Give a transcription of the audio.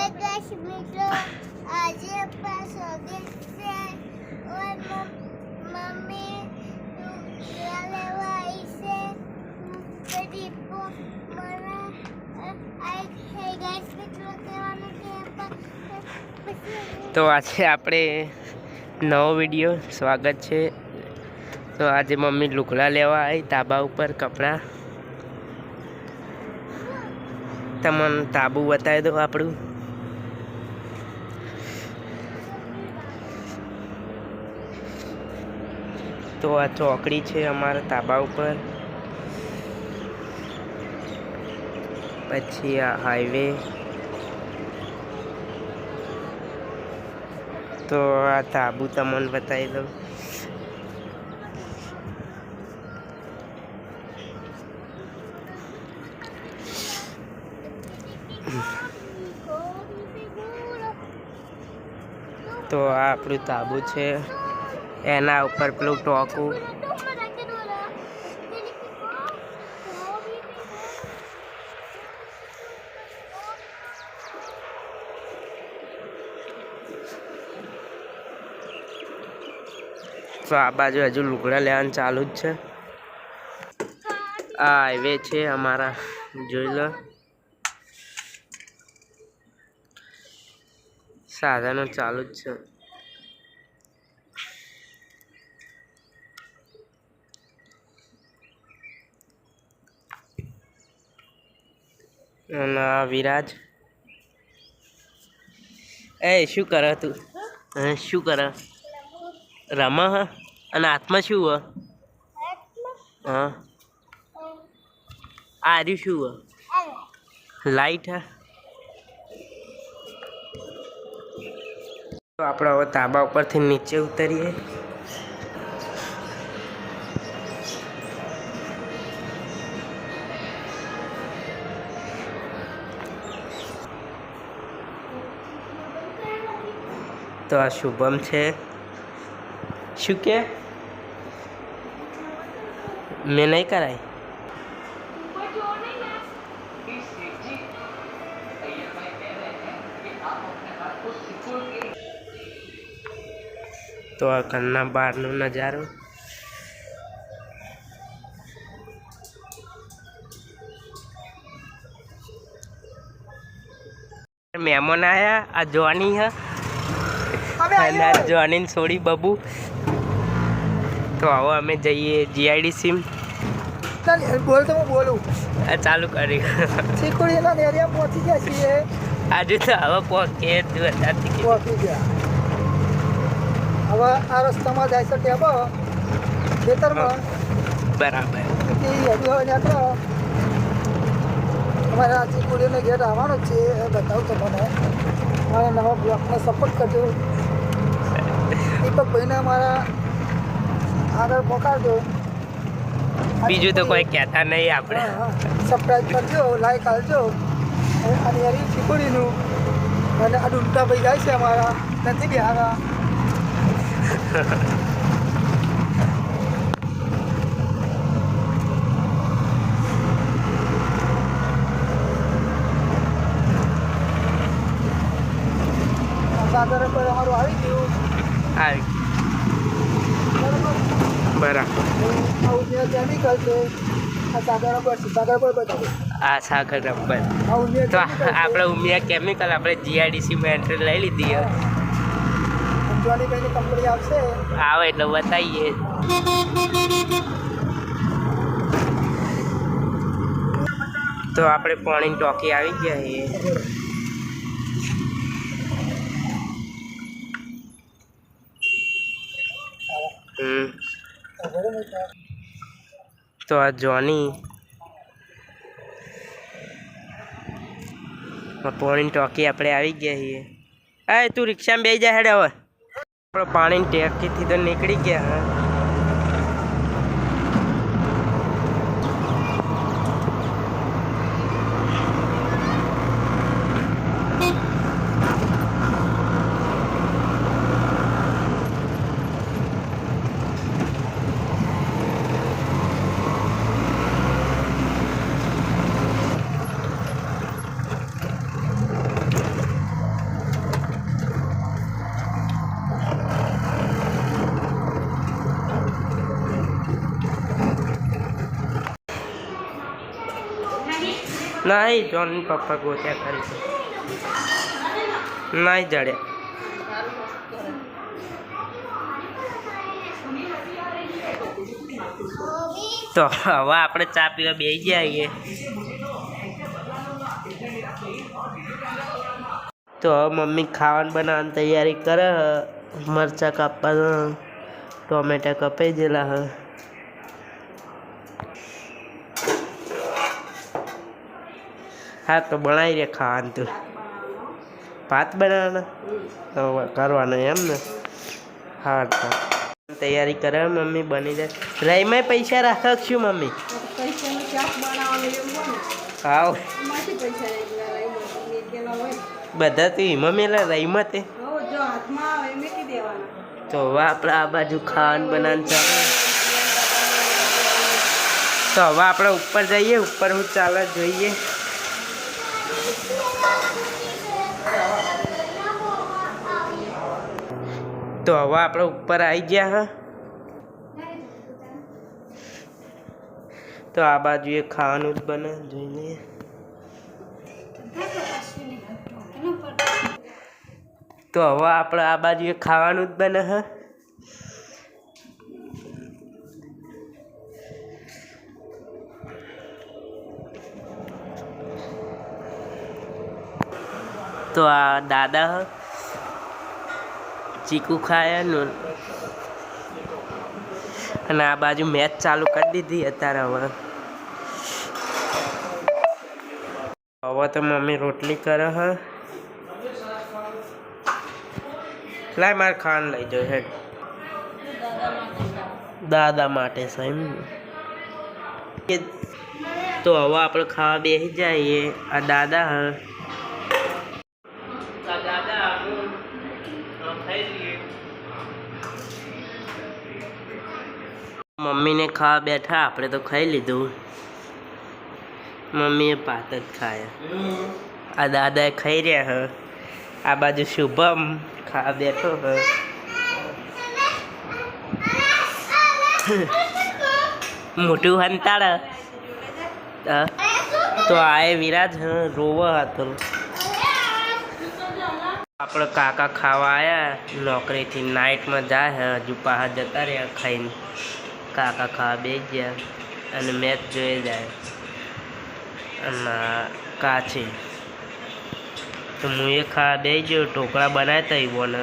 Guys मित्रों, आज अपना स्वागत है और मम्मी लेवा आई से बड़ी को मना आई है गाइस मित्रों કહેવાનું કે તો આજે આપણે નવો વિડીયો સ્વાગત છે। તો આજે મમ્મી લુગડા લેવા આવી તાબા ઉપર કપડાં। તમને તાબુ બતાવી દો આપણું। તો આ ચોકડી છે અમારા તાબા ઉપર, પછી આ હાઈવે। તો આ તાબુ તમને બતાવી દઉં। તો આ આપણું તાબુ છે, એના ઉપર પેલું ટોકું। તો આ બાજુ હજુ લુગડા લેવાનું ચાલુ જ છે। આ હાઈવે છે અમારા, જોઈ લો। સાધનો ચાલુ જ છે। અને વિરાજ એ શું કરે તું? શું કરે? રમા હ? અને હાથમાં શું હ? હા, આ રહ્યું શું હ? લાઈટ હે। તો આપણે હવે તાબા ઉપરથી નીચે ઉતરીએ। તો આ શુભમ છે। શું કે મેં નહીં કરાય? તો આ ઘરના બહારનો નજારો। મહેમાન આયા, આ જોની હ અને આ જોની છોડી બબુ। તો હવે અમે જઈએ જીઆઈડીસી। બોલ તો હું બોલું। આ ચાલુ કર્યું। ચીકુડીના એરિયા પહોંચી ગયા છીએ। આજે તો હવે પહોંચીએ 2000 પહોંચી ગયા। હવે આ રસ્તામાં જાય છે ટેબો ખેતરમાં। બરાબર। હજુ હવે નીકળો, અમારે આ ચીકુડીનો ગેટ આવવાનો જ છે, એ બતાવું તમને। મારા નવા બ્લોકને સપોર્ટ કરજો, દીપકભાઈને અમારા આગળ પહોંચાડજો। બીજું તો કોઈ કહેતા નહીં આપણે। સબસ્ક્રાઈબ કરજો, લાઈક આપજો। અને યારી ચીકુડીનું અને આ ડુંટા ભાઈ જાય છે અમારા, નથી બિહારા। સાગર પર અમારું આવી ગયું। બરાબર। આવું જે કેમિકલ છે આ સાગર પર બતાવો। આ સાગર રબર। આવું જે તો આપણે ઉમિયા કેમિકલ આપણે જીઆઈડીસીમાં એન્ટ્રી લઈ લીધી હવે। જોનીભાઈની કંપની આવશે, આવે એટલે બતાવીએ। તો આપણે પાણીની ટાંકી આવી ગયા છીએ। તો આ જોની પાણીની ટાંકી આપણે આવી ગયા છીએ। હા, તું રિક્ષામાં બેસી જાય હેડ। હવે આપણે પાણીની ટાંકીથી તો નીકળી ગયા। નહીં જોની પપ્પા ગોત્યા કરી નહીં જડ્યા. તો હવે આપણે ચા પીવા બેસી જઈએ. તો હવે મમ્મી ખાવાનું બનાવવાની તૈયારી કરે. મરચાં કાપવાના, ટોમેટા કપાઈ ગયેલા હ. હા તો બનાવી રે ખાવાનું. તું ભાત બનાવવાના તો કરવાનું એમ ને? હા તો તૈયારી કરે મમ્મી. બની જાય. રહીમાં પૈસા રાખશું મમ્મી. હા બધા તો એમાં મેલા રહીમાં તે. તો હવે આપણે આ બાજુ ખાવાનું બનાવવાનું ચાલે. તો હવે આપણે ઉપર જઈએ. ઉપર હું ચાલે જોઈએ. તો હવે આપણે ઉપર આવી ગયા હા. તો આ બાજુ એ ખાવાનું જ બને જોઈને. તો હવે આપણે આ બાજુ એ ખાવાનું જ બને હ. તો આ દાદા હ ચીકુ ખાયા નું. અને આ બાજુ મેચ ચાલુ કરી દીધી અત્યારે. હવે તો મમ્મી રોટલી કરે હ. લાય મારે ખાવાનું લઈ જાઓ હેડ. દાદા માટે છે એમ. તો હવે આપણે ખાવા બેસી જઈએ. આ દાદા હ. મમ્મીને ખાવા બેઠા. આપણે તો ખાઈ લીધું. મમ્મીએ ભાત જ ખાયા. આ દાદાએ ખાઈ રહ્યા હ. આ બાજુ શુભમ ખાવા બેઠો હ. મોટું હંતાળ. તો આ વિરાજ રોવા હતો. આપણે કાકા ખાવા આવ્યા નોકરીથી. નાઇટમાં જાય હજુ પાછા જતા રહ્યા ખાઈને. કાકા ખાવા બેસી ગયા અને મેચ જોઈ જાય. અને કાચી તો હું એ ખાવા બેસી ગયો. ઢોકળા બનાવતા એવોને